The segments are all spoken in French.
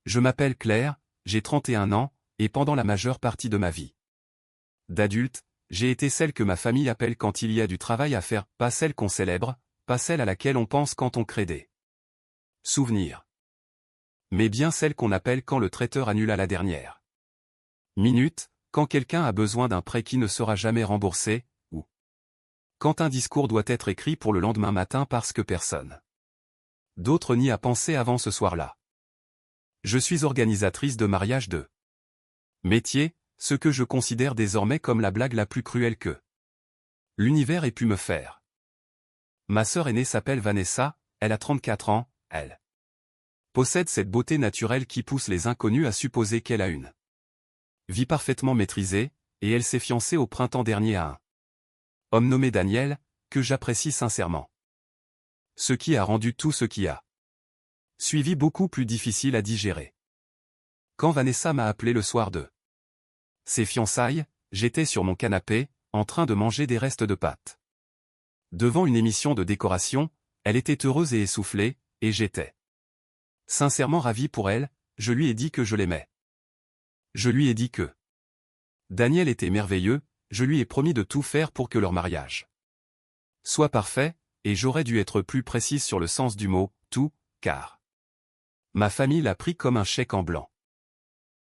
Je m'appelle Claire, j'ai 31 ans, et pendant la majeure partie de ma vie d'adulte, j'ai été celle que ma famille appelle quand il y a du travail à faire, pas celle qu'on célèbre, pas celle à laquelle on pense quand on crée des souvenirs. Mais bien celle qu'on appelle quand le traiteur annule à la dernière minute, quand quelqu'un a besoin d'un prêt qui ne sera jamais remboursé, ou quand un discours doit être écrit pour le lendemain matin parce que personne d'autre n'y a pensé avant ce soir-là. Je suis organisatrice de mariage de métier, ce que je considère désormais comme la blague la plus cruelle que l'univers ait pu me faire. Ma sœur aînée s'appelle Vanessa, elle a 34 ans, elle possède cette beauté naturelle qui pousse les inconnus à supposer qu'elle a une vie parfaitement maîtrisée, et elle s'est fiancée au printemps dernier à un homme nommé Daniel, que j'apprécie sincèrement. Ce qui a rendu tout ce qui a suivi beaucoup plus difficile à digérer. Quand Vanessa m'a appelé le soir de ses fiançailles, j'étais sur mon canapé, en train de manger des restes de pâtes. Devant une émission de décoration, elle était heureuse et essoufflée, et j'étais sincèrement ravi pour elle, je lui ai dit que je l'aimais. Je lui ai dit que Daniel était merveilleux, je lui ai promis de tout faire pour que leur mariage soit parfait, et j'aurais dû être plus précise sur le sens du mot « tout », car ma famille l'a pris comme un chèque en blanc.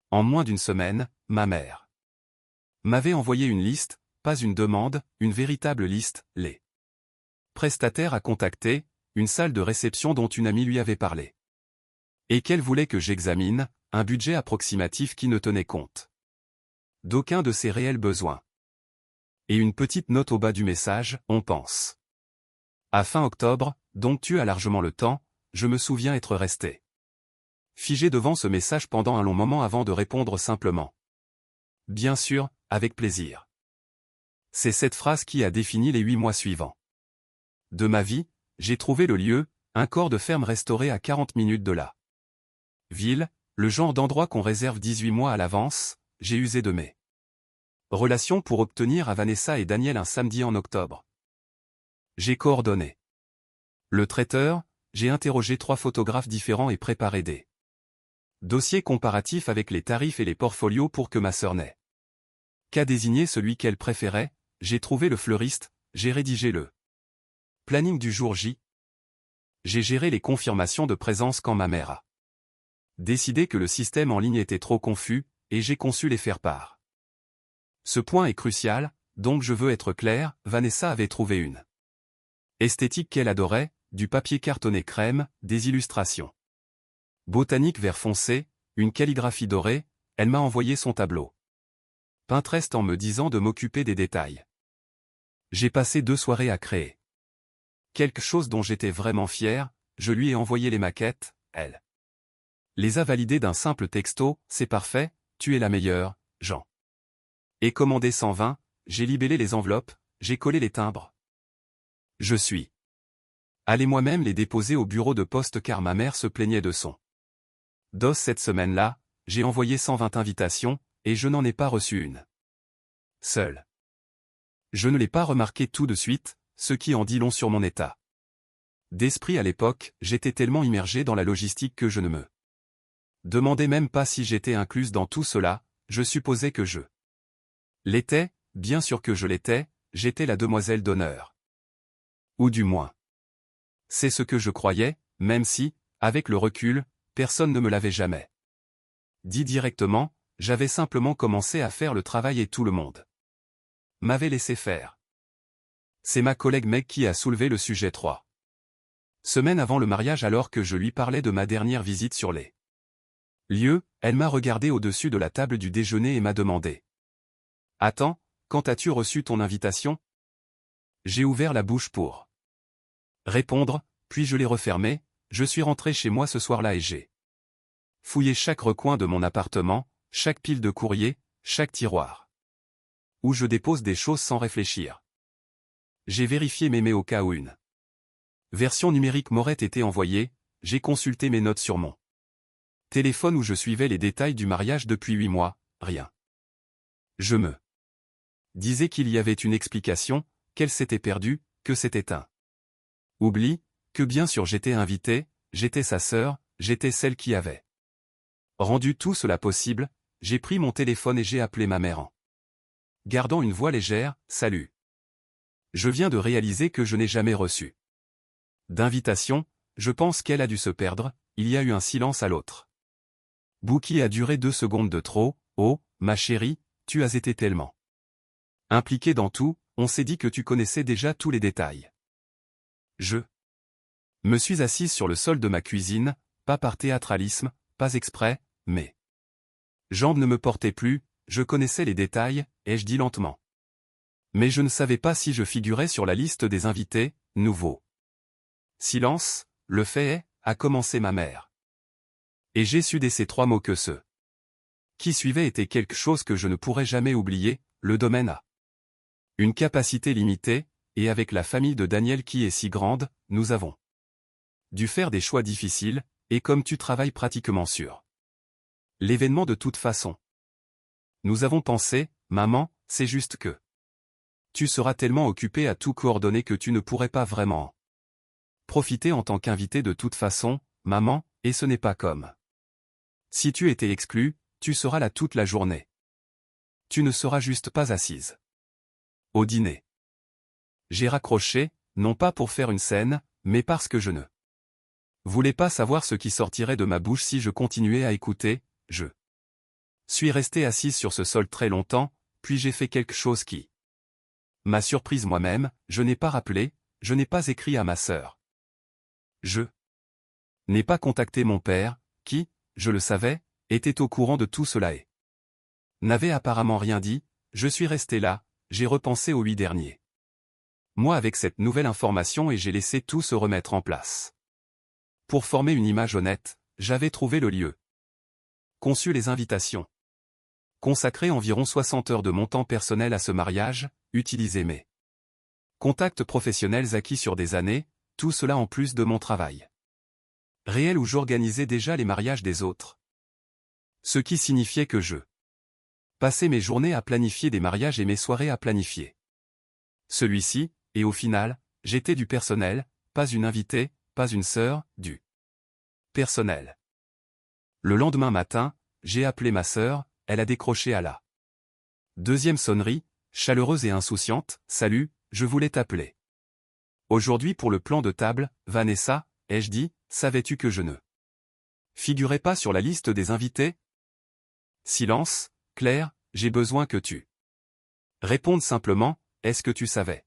En moins d'une semaine, ma mère m'avait envoyé une liste, pas une demande, une véritable liste, les prestataires à contacter, une salle de réception dont une amie lui avait parlé. Et qu'elle voulait que j'examine, un budget approximatif qui ne tenait compte d'aucun de ses réels besoins. Et une petite note au bas du message, on pense. À fin octobre, donc tu as largement le temps, je me souviens être resté figé devant ce message pendant un long moment avant de répondre simplement. Bien sûr, avec plaisir. C'est cette phrase qui a défini les 8 mois suivants de ma vie, j'ai trouvé le lieu, un corps de ferme restauré à 40 minutes de là. Ville, le genre d'endroit qu'on réserve 18 mois à l'avance, j'ai usé de mes relations pour obtenir à Vanessa et Daniel un samedi en octobre. J'ai coordonné le traiteur, j'ai interrogé 3 photographes différents et préparé des dossiers comparatifs avec les tarifs et les portfolios pour que ma sœur n'ait qu'à désigner celui qu'elle préférait, j'ai trouvé le fleuriste, j'ai rédigé le planning du jour J. J'ai géré les confirmations de présence quand ma mère a décidé que le système en ligne était trop confus, et j'ai conçu les faire-part. Ce point est crucial, donc je veux être clair, Vanessa avait trouvé une esthétique qu'elle adorait, du papier cartonné crème, des illustrations botaniques vert foncé, une calligraphie dorée, elle m'a envoyé son tableau Pinterest en me disant de m'occuper des détails. J'ai passé 2 soirées à créer quelque chose dont j'étais vraiment fier, je lui ai envoyé les maquettes, elle les a validées d'un simple texto, c'est parfait, tu es la meilleure, Jean. Et commandé 120, j'ai libellé les enveloppes, j'ai collé les timbres. Je suis allé moi-même les déposer au bureau de poste car ma mère se plaignait de son dos cette semaine-là, j'ai envoyé 120 invitations, et je n'en ai pas reçu une seule. Je ne l'ai pas remarqué tout de suite, ce qui en dit long sur mon état d'esprit à l'époque, j'étais tellement immergé dans la logistique que je ne me demandais même pas si j'étais incluse dans tout cela, je supposais que je l'étais, bien sûr que je l'étais, j'étais la demoiselle d'honneur. Ou du moins. C'est ce que je croyais, même si, avec le recul, personne ne me l'avait jamais dit directement, j'avais simplement commencé à faire le travail et tout le monde m'avait laissé faire. C'est ma collègue Meg qui a soulevé le sujet 3 semaines avant le mariage alors que je lui parlais de ma dernière visite sur les lieux, elle m'a regardé au-dessus de la table du déjeuner et m'a demandé. Attends, quand as-tu reçu ton invitation? J'ai ouvert la bouche pour répondre, puis je l'ai refermée, je suis rentré chez moi ce soir-là et j'ai fouillé chaque recoin de mon appartement, chaque pile de courrier, chaque tiroir où je dépose des choses sans réfléchir. J'ai vérifié mes mails au cas où une version numérique m'aurait été envoyée, j'ai consulté mes notes sur mon téléphone où je suivais les détails du mariage depuis 8 mois, rien. Je me disais qu'il y avait une explication, qu'elle s'était perdue, que c'était un oubli, que bien sûr j'étais invité, j'étais sa sœur, j'étais celle qui avait Rendu tout cela possible, j'ai pris mon téléphone et j'ai appelé ma mère en gardant une voix légère, « Salut. Je viens de réaliser que je n'ai jamais reçu d'invitation, je pense qu'elle a dû se perdre, il y a eu un silence à l'autre bout qui a duré 2 secondes de trop, oh, ma chérie, tu as été tellement impliquée dans tout, on s'est dit que tu connaissais déjà tous les détails. Je me suis assise sur le sol de ma cuisine, pas par théâtralisme, pas exprès, mais jambes ne me portaient plus, je connaissais les détails, ai-je dit lentement. Mais je ne savais pas si je figurais sur la liste des invités, nouveau. Silence, le fait est, a commencé ma mère. Et j'ai su dès ces 3 mots que ceux qui suivaient étaient quelque chose que je ne pourrais jamais oublier, le domaine a une capacité limitée, et avec la famille de Daniel qui est si grande, nous avons dû faire des choix difficiles, et comme tu travailles pratiquement sur l'événement de toute façon. Nous avons pensé, maman, c'est juste que tu seras tellement occupée à tout coordonner que tu ne pourrais pas vraiment profiter en tant qu'invité de toute façon, maman, et ce n'est pas comme si tu étais exclu, tu seras là toute la journée. Tu ne seras juste pas assise au dîner. J'ai raccroché, non pas pour faire une scène, mais parce que je ne voulais pas savoir ce qui sortirait de ma bouche si je continuais à écouter, je suis restée assise sur ce sol très longtemps, puis j'ai fait quelque chose qui m'a surprise moi-même, je n'ai pas rappelé, je n'ai pas écrit à ma sœur. Je n'ai pas contacté mon père, qui, je le savais, était au courant de tout cela et n'avait apparemment rien dit, je suis resté là, j'ai repensé aux 8 derniers mois avec cette nouvelle information et j'ai laissé tout se remettre en place. Pour former une image honnête, j'avais trouvé le lieu. Conçu les invitations. Consacré environ 60 heures de mon temps personnel à ce mariage, utilisé mes contacts professionnels acquis sur des années, tout cela en plus de mon travail réel où j'organisais déjà les mariages des autres. Ce qui signifiait que je passais mes journées à planifier des mariages et mes soirées à planifier celui-ci, et au final, j'étais du personnel, pas une invitée, pas une sœur, du personnel. Le lendemain matin, j'ai appelé ma sœur, elle a décroché à la deuxième sonnerie, chaleureuse et insouciante, « Salut, je voulais t'appeler aujourd'hui pour le plan de table, Vanessa, ai-je dit, savais-tu que je ne figurais pas sur la liste des invités ?» Silence, Claire, j'ai besoin que tu répondes simplement, est-ce que tu savais?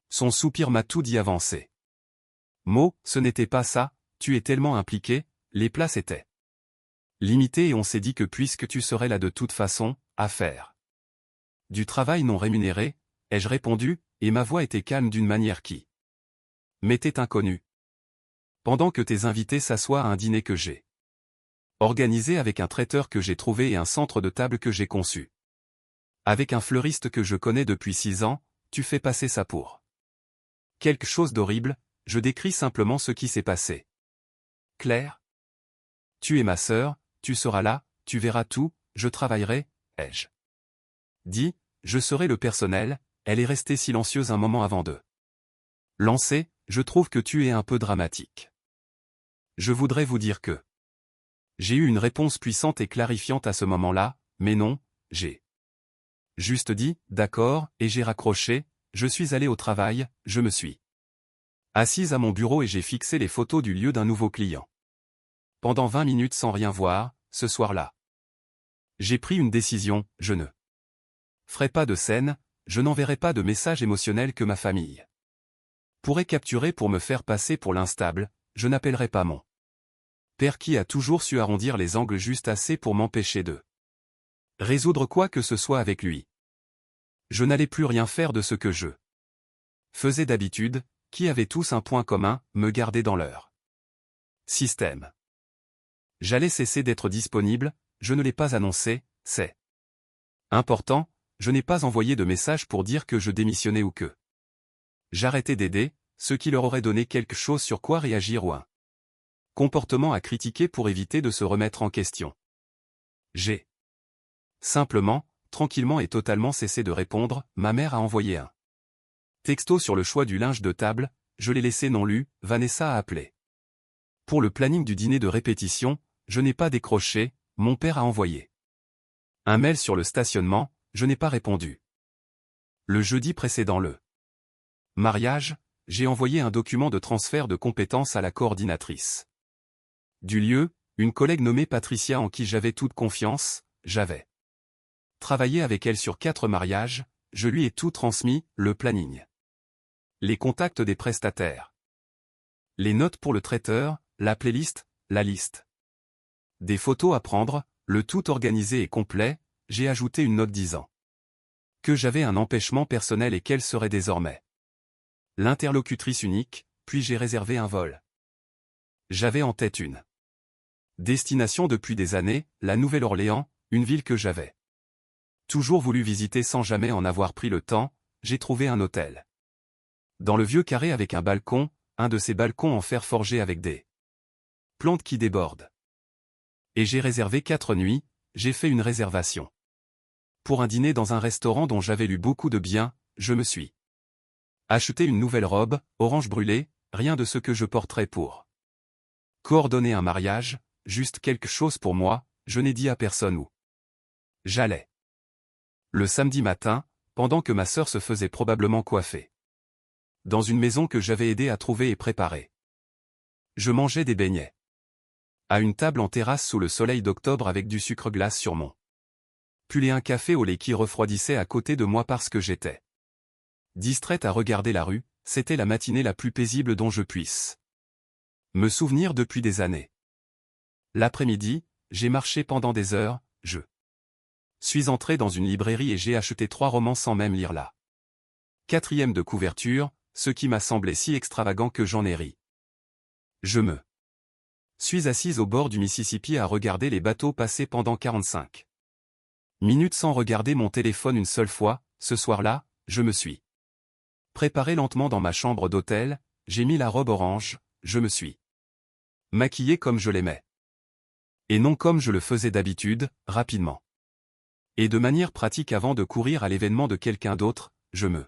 Son soupir m'a tout dit avancer. Mo, ce n'était pas ça, tu es tellement impliqué, les places étaient limitées et on s'est dit que puisque tu serais là de toute façon, à faire du travail non rémunéré, ai-je répondu, et ma voix était calme d'une manière qui m'était inconnue. Pendant que tes invités s'assoient à un dîner que j'ai organisé avec un traiteur que j'ai trouvé et un centre de table que j'ai conçu avec un fleuriste que je connais depuis 6 ans, tu fais passer ça pour quelque chose d'horrible, je décris simplement ce qui s'est passé. Claire? Tu es ma sœur, tu seras là, tu verras tout, je travaillerai, ai-je dit, je serai le personnel, elle est restée silencieuse un moment avant de lancer, je trouve que tu es un peu dramatique. Je voudrais vous dire que j'ai eu une réponse puissante et clarifiante à ce moment-là, mais non, j'ai juste dit, d'accord, et j'ai raccroché, je suis allé au travail, je me suis assise à mon bureau et j'ai fixé les photos du lieu d'un nouveau client. Pendant 20 minutes sans rien voir, ce soir-là. J'ai pris une décision, je ne ferai pas de scène, je n'enverrai pas de message émotionnel que ma famille pourrait capturer pour me faire passer pour l'instable, je n'appellerai pas mon père qui a toujours su arrondir les angles juste assez pour m'empêcher de résoudre quoi que ce soit avec lui. Je n'allais plus rien faire de ce que je faisais d'habitude, qui avaient tous un point commun, me garder dans leur système. J'allais cesser d'être disponible, je ne l'ai pas annoncé, c'est important, je n'ai pas envoyé de message pour dire que je démissionnais ou que j'arrêtais d'aider, ce qui leur aurait donné quelque chose sur quoi réagir ou un comportement à critiquer pour éviter de se remettre en question. J'ai simplement, tranquillement et totalement cessé de répondre, ma mère a envoyé un texto sur le choix du linge de table, je l'ai laissé non lu, Vanessa a appelé. Pour le planning du dîner de répétition, je n'ai pas décroché, mon père a envoyé un mail sur le stationnement, je n'ai pas répondu. Le jeudi précédent le mariage, j'ai envoyé un document de transfert de compétences à la coordinatrice du lieu, une collègue nommée Patricia en qui j'avais toute confiance, j'avais travaillé avec elle sur 4 mariages, je lui ai tout transmis, le planning, les contacts des prestataires, les notes pour le traiteur, la playlist, la liste des photos à prendre, le tout organisé et complet, j'ai ajouté une note disant que j'avais un empêchement personnel et qu'elle serait désormais l'interlocutrice unique, puis j'ai réservé un vol. J'avais en tête une destination depuis des années, la Nouvelle-Orléans, une ville que j'avais toujours voulu visiter sans jamais en avoir pris le temps, j'ai trouvé un hôtel dans le vieux carré avec un balcon, un de ces balcons en fer forgé avec des plantes qui débordent. Et j'ai réservé 4 nuits, j'ai fait une réservation pour un dîner dans un restaurant dont j'avais lu beaucoup de bien, je me suis acheté une nouvelle robe, orange brûlée, rien de ce que je porterais pour coordonner un mariage, juste quelque chose pour moi, je n'ai dit à personne où j'allais. Le samedi matin, pendant que ma sœur se faisait probablement coiffer dans une maison que j'avais aidé à trouver et préparer, je mangeais des beignets à une table en terrasse sous le soleil d'octobre avec du sucre glace sur mon pull et un café au lait qui refroidissait à côté de moi parce que j'étais distraite à regarder la rue, c'était la matinée la plus paisible dont je puisse me souvenir depuis des années. L'après-midi, j'ai marché pendant des heures, je suis entré dans une librairie et j'ai acheté 3 romans sans même lire la 4e de couverture, ce qui m'a semblé si extravagant que j'en ai ri. Je me suis assise au bord du Mississippi à regarder les bateaux passer pendant 45 minutes sans regarder mon téléphone une seule fois. Ce soir-là, je me suis préparé lentement dans ma chambre d'hôtel, j'ai mis la robe orange, je me suis maquillé comme je l'aimais. Et non comme je le faisais d'habitude, rapidement. Et de manière pratique avant de courir à l'événement de quelqu'un d'autre, je me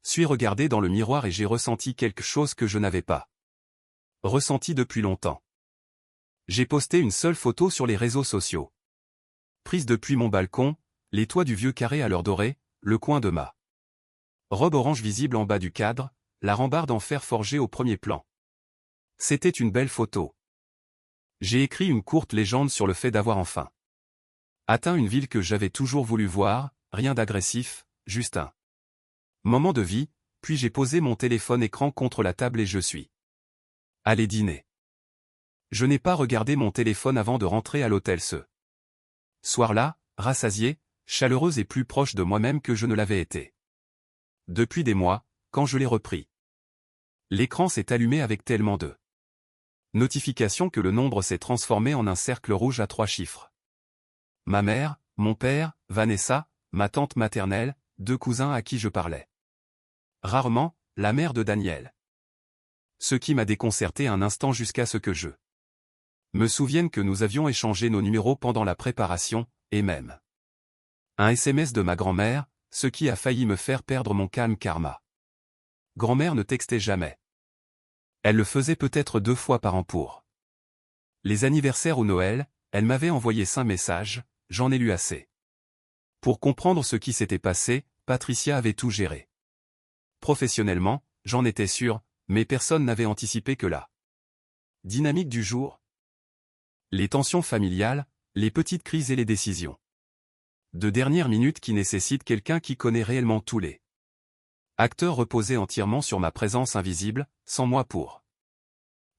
suis regardé dans le miroir et j'ai ressenti quelque chose que je n'avais pas ressenti depuis longtemps. J'ai posté une seule photo sur les réseaux sociaux. Prise depuis mon balcon, les toits du vieux carré à l'heure dorée, le coin de ma robe orange visible en bas du cadre, la rambarde en fer forgé au premier plan. C'était une belle photo. J'ai écrit une courte légende sur le fait d'avoir enfin atteint une ville que j'avais toujours voulu voir, rien d'agressif, juste un moment de vie, puis j'ai posé mon téléphone écran contre la table et je suis allé dîner. Je n'ai pas regardé mon téléphone avant de rentrer à l'hôtel ce soir-là, rassasié, chaleureuse et plus proche de moi-même que je ne l'avais été depuis des mois, quand je l'ai repris. L'écran s'est allumé avec tellement de notifications que le nombre s'est transformé en un cercle rouge à 3 chiffres. Ma mère, mon père, Vanessa, ma tante maternelle, 2 cousins à qui je parlais rarement, la mère de Daniel. Ce qui m'a déconcerté un instant jusqu'à ce que je me souvienne que nous avions échangé nos numéros pendant la préparation, et même un SMS de ma grand-mère, ce qui a failli me faire perdre mon calme car ma grand-mère ne textait jamais. Elle le faisait peut-être 2 fois par an pour les anniversaires ou Noël, elle m'avait envoyé 5 messages, j'en ai lu assez. Pour comprendre ce qui s'était passé, Patricia avait tout géré. Professionnellement, j'en étais sûr, mais personne n'avait anticipé que la dynamique du jour, les tensions familiales, les petites crises et les décisions de dernière minute qui nécessitent quelqu'un qui connaît réellement tous les acteurs reposaient entièrement sur ma présence invisible, sans moi pour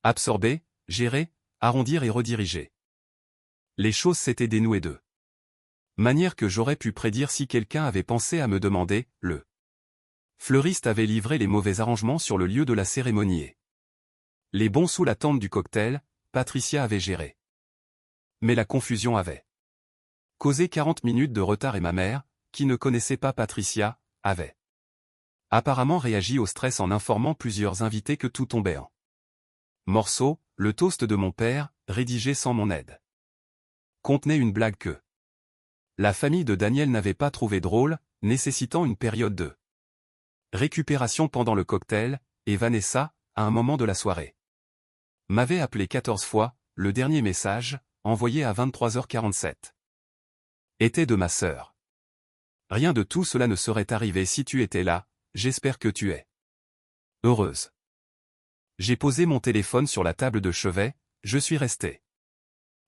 absorber, gérer, arrondir et rediriger. Les choses s'étaient dénouées de manière que j'aurais pu prédire si quelqu'un avait pensé à me demander, le fleuriste avait livré les mauvais arrangements sur le lieu de la cérémonie et les bons sous la tente du cocktail, Patricia avait géré. Mais la confusion avait causé 40 minutes de retard et ma mère, qui ne connaissait pas Patricia, avait apparemment réagi au stress en informant plusieurs invités que tout tombait en morceaux. Le toast de mon père, rédigé sans mon aide, contenait une blague que la famille de Daniel n'avait pas trouvé drôle, nécessitant une période de récupération pendant le cocktail, et Vanessa, à un moment de la soirée, m'avait appelé 14 fois, le dernier message, envoyé à 23h47. Était de ma sœur. Rien de tout cela ne serait arrivé si tu étais là, j'espère que tu es heureuse. J'ai posé mon téléphone sur la table de chevet, je suis resté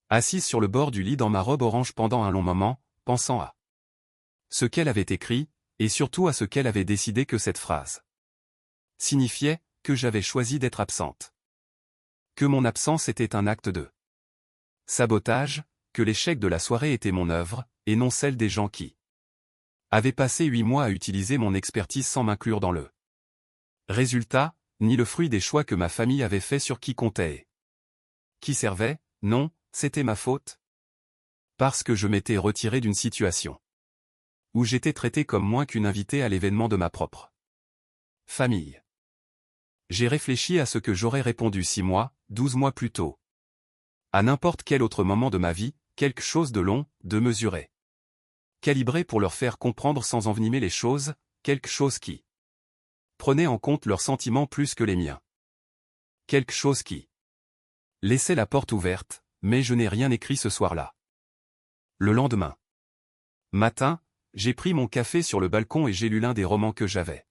assise sur le bord du lit dans ma robe orange pendant un long moment, pensant à ce qu'elle avait écrit, et surtout à ce qu'elle avait décidé que cette phrase signifiait, que j'avais choisi d'être absente. Que mon absence était un acte de sabotage, que l'échec de la soirée était mon œuvre, et non celle des gens qui avaient passé 8 mois à utiliser mon expertise sans m'inclure dans le résultat, ni le fruit des choix que ma famille avait fait sur qui comptait et qui servait, non, c'était ma faute. Parce que je m'étais retiré d'une situation où j'étais traité comme moins qu'une invitée à l'événement de ma propre famille. J'ai réfléchi à ce que j'aurais répondu 6 mois, 12 mois plus tôt. À n'importe quel autre moment de ma vie, quelque chose de long, de mesuré. Calibré pour leur faire comprendre sans envenimer les choses, quelque chose qui prenait en compte leurs sentiments plus que les miens. Quelque chose qui laissait la porte ouverte, mais je n'ai rien écrit ce soir-là. Le lendemain matin, j'ai pris mon café sur le balcon et j'ai lu l'un des romans que j'avais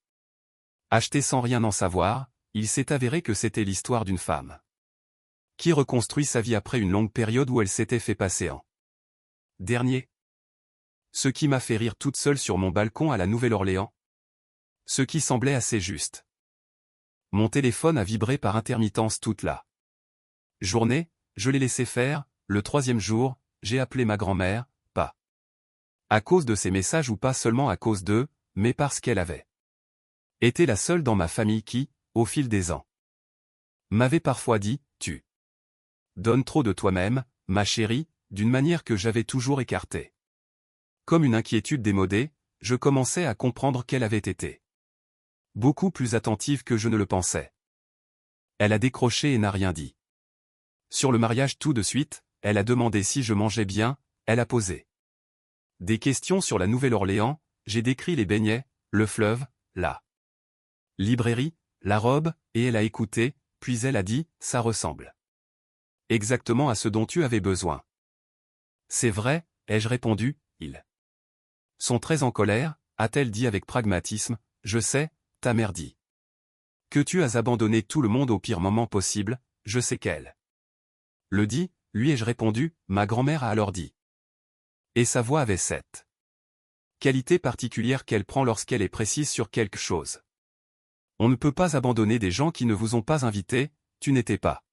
acheté sans rien en savoir. Il s'est avéré que c'était l'histoire d'une femme qui reconstruit sa vie après une longue période où elle s'était fait passer en dernier. Ce qui m'a fait rire toute seule sur mon balcon à la Nouvelle-Orléans. Ce qui semblait assez juste. Mon téléphone a vibré par intermittence toute la journée, je l'ai laissé faire. Le 3e jour, j'ai appelé ma grand-mère, pas à cause de ses messages ou pas seulement à cause d'eux, mais parce qu'elle avait été la seule dans ma famille qui, au fil des ans, m'avait parfois dit « Tu donnes trop de toi-même, ma chérie », d'une manière que j'avais toujours écartée. Comme une inquiétude démodée, je commençais à comprendre qu'elle avait été beaucoup plus attentive que je ne le pensais. Elle a décroché et n'a rien dit. Sur le mariage tout de suite, elle a demandé si je mangeais bien, elle a posé des questions sur la Nouvelle-Orléans, j'ai décrit les beignets, le fleuve, la librairie, la robe, et elle a écouté, puis elle a dit, ça ressemble exactement à ce dont tu avais besoin. C'est vrai, ai-je répondu, ils sont très en colère, a-t-elle dit avec pragmatisme, je sais, ta mère dit que tu as abandonné tout le monde au pire moment possible, je sais qu'elle le dit, lui ai-je répondu, ma grand-mère a alors dit. Et sa voix avait cette qualité particulière qu'elle prend lorsqu'elle est précise sur quelque chose. On ne peut pas abandonner des gens qui ne vous ont pas invité, tu n'étais pas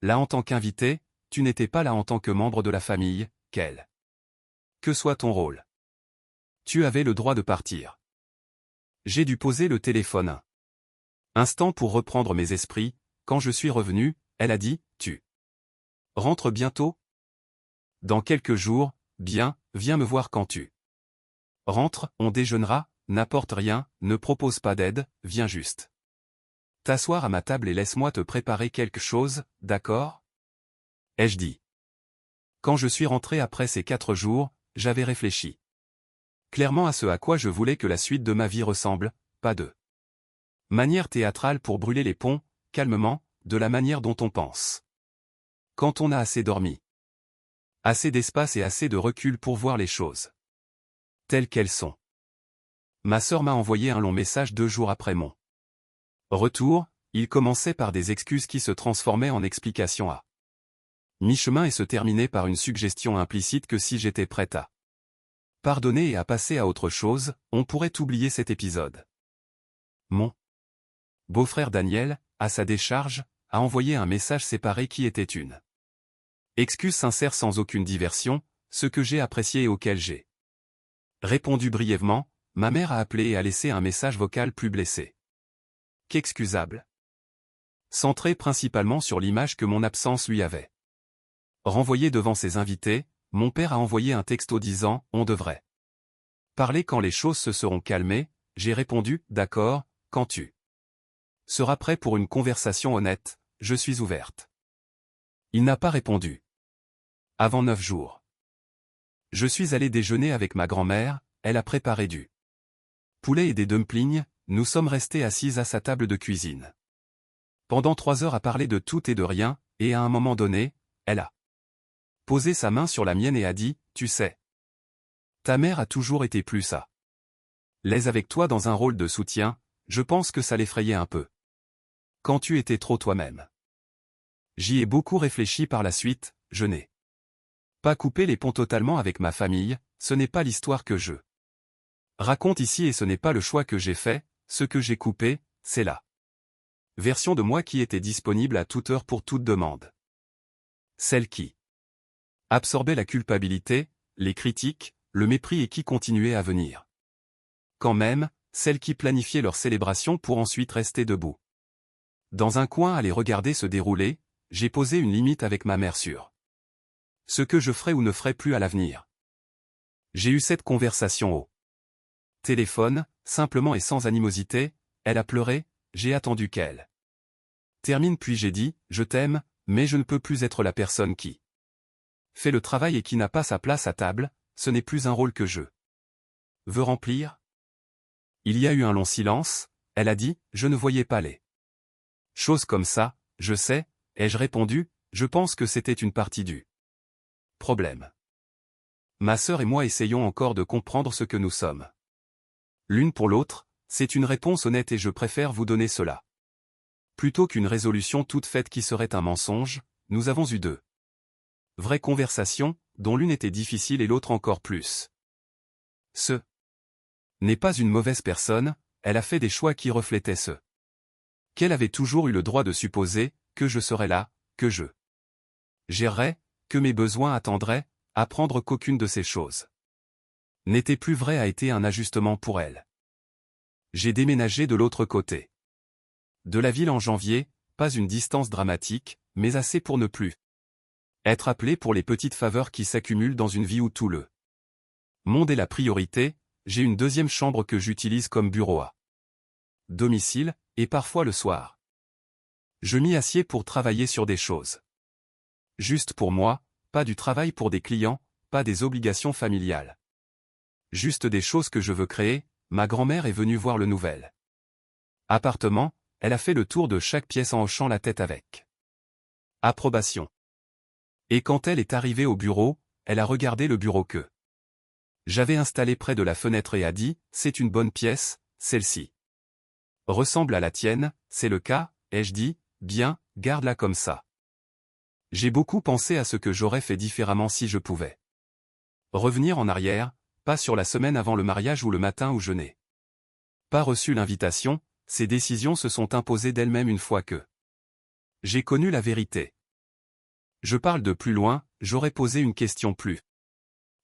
là en tant qu'invité, tu n'étais pas là en tant que membre de la famille, quel que soit ton rôle. Tu avais le droit de partir. J'ai dû poser le téléphone un instant pour reprendre mes esprits. Quand je suis revenu, elle a dit, tu rentres bientôt? Dans quelques jours, bien, viens me voir quand tu rentres, on déjeunera, n'apporte rien, ne propose pas d'aide, viens juste t'asseoir à ma table et laisse-moi te préparer quelque chose, d'accord? Ai-je dit. Quand je suis rentré après ces 4 jours, j'avais réfléchi clairement à ce à quoi je voulais que la suite de ma vie ressemble, pas de manière théâtrale pour brûler les ponts, calmement, de la manière dont on pense. Quand on a assez dormi. Assez d'espace et assez de recul pour voir les choses telles qu'elles sont. Ma sœur m'a envoyé un long message 2 jours après mon retour. Il commençait par des excuses qui se transformaient en explications à mi-chemin et se terminait par une suggestion implicite que si j'étais prête à pardonner et à passer à autre chose, on pourrait oublier cet épisode. Mon beau-frère Daniel, à sa décharge, a envoyé un message séparé qui était une excuse sincère sans aucune diversion, ce que j'ai apprécié et auquel j'ai répondu brièvement. Ma mère a appelé et a laissé un message vocal plus blessé qu'excusable. Centré principalement sur l'image que mon absence lui avait renvoyée devant ses invités, mon père a envoyé un texto disant « On devrait parler quand les choses se seront calmées », j'ai répondu « D'accord, quand tu seras prêt pour une conversation honnête, je suis ouverte ». Il n'a pas répondu. Avant 9 jours. Je suis allé déjeuner avec ma grand-mère, elle a préparé du poulet et des dumplings, nous sommes restés assises à sa table de cuisine. Pendant 3 heures à parler de tout et de rien, et à un moment donné, Elle a posé sa main sur la mienne et a dit, tu sais. Ta mère a toujours été plus ça. L'aise avec toi dans un rôle de soutien, je pense que ça l'effrayait un peu. Quand tu étais trop toi-même. J'y ai beaucoup réfléchi par la suite, je n'ai pas coupé les ponts totalement avec ma famille, ce n'est pas l'histoire que je raconte ici et ce n'est pas le choix que j'ai fait, ce que j'ai coupé, c'est la version de moi qui était disponible à toute heure pour toute demande. Celle qui absorbait la culpabilité, les critiques, le mépris et qui continuait à venir. Quand même, celle qui planifiait leur célébration pour ensuite rester debout. Dans un coin à les regarder se dérouler, j'ai posé une limite avec ma mère sur ce que je ferais ou ne ferais plus à l'avenir. J'ai eu cette conversation au téléphone, simplement et sans animosité, elle a pleuré, j'ai attendu qu'elle termine puis j'ai dit, je t'aime, mais je ne peux plus être la personne qui fait le travail et qui n'a pas sa place à table, ce n'est plus un rôle que je veux remplir. Il y a eu un long silence, elle a dit, je ne voyais pas les choses comme ça, je sais, ai-je répondu, je pense que c'était une partie du problème. Ma sœur et moi essayons encore de comprendre ce que nous sommes. L'une pour l'autre, c'est une réponse honnête et je préfère vous donner cela. Plutôt qu'une résolution toute faite qui serait un mensonge, nous avons eu deux vraies conversations, dont l'une était difficile et l'autre encore plus. Ce n'est pas une mauvaise personne, elle a fait des choix qui reflétaient ce qu'elle avait toujours eu le droit de supposer, que je serais là, que je gérerais, que mes besoins attendraient, apprendre qu'aucune de ces choses n'était plus vrai a été un ajustement pour elle. J'ai déménagé de l'autre côté de la ville en janvier, pas une distance dramatique, mais assez pour ne plus être appelé pour les petites faveurs qui s'accumulent dans une vie où tout le monde est la priorité. J'ai une deuxième chambre que j'utilise comme bureau à domicile, et parfois le soir. Je m'y assieds pour travailler sur des choses juste pour moi, pas du travail pour des clients, pas des obligations familiales. Juste des choses que je veux créer. Ma grand-mère est venue voir le nouvel appartement, elle a fait le tour de chaque pièce en hochant la tête avec approbation. Et quand elle est arrivée au bureau, elle a regardé le bureau que j'avais installé près de la fenêtre et a dit, c'est une bonne pièce, celle-ci ressemble à la tienne, c'est le cas, ai-je dit, bien, garde-la comme ça. J'ai beaucoup pensé à ce que j'aurais fait différemment si je pouvais revenir en arrière, pas sur la semaine avant le mariage ou le matin où je n'ai pas reçu l'invitation, ces décisions se sont imposées d'elles-mêmes une fois que j'ai connu la vérité. Je parle de plus loin, j'aurais posé une question plus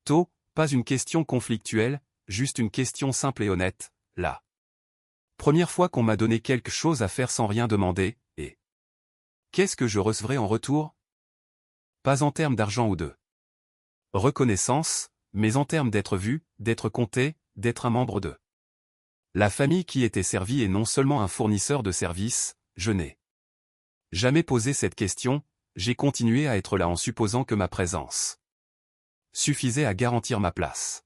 tôt, pas une question conflictuelle, juste une question simple et honnête, la première fois qu'on m'a donné quelque chose à faire sans rien demander, et qu'est-ce que je recevrai en retour? Pas en termes d'argent ou de reconnaissance, mais en termes d'être vu, d'être compté, d'être un membre de la famille qui était servie et non seulement un fournisseur de services. Je n'ai jamais posé cette question, j'ai continué à être là en supposant que ma présence suffisait à garantir ma place.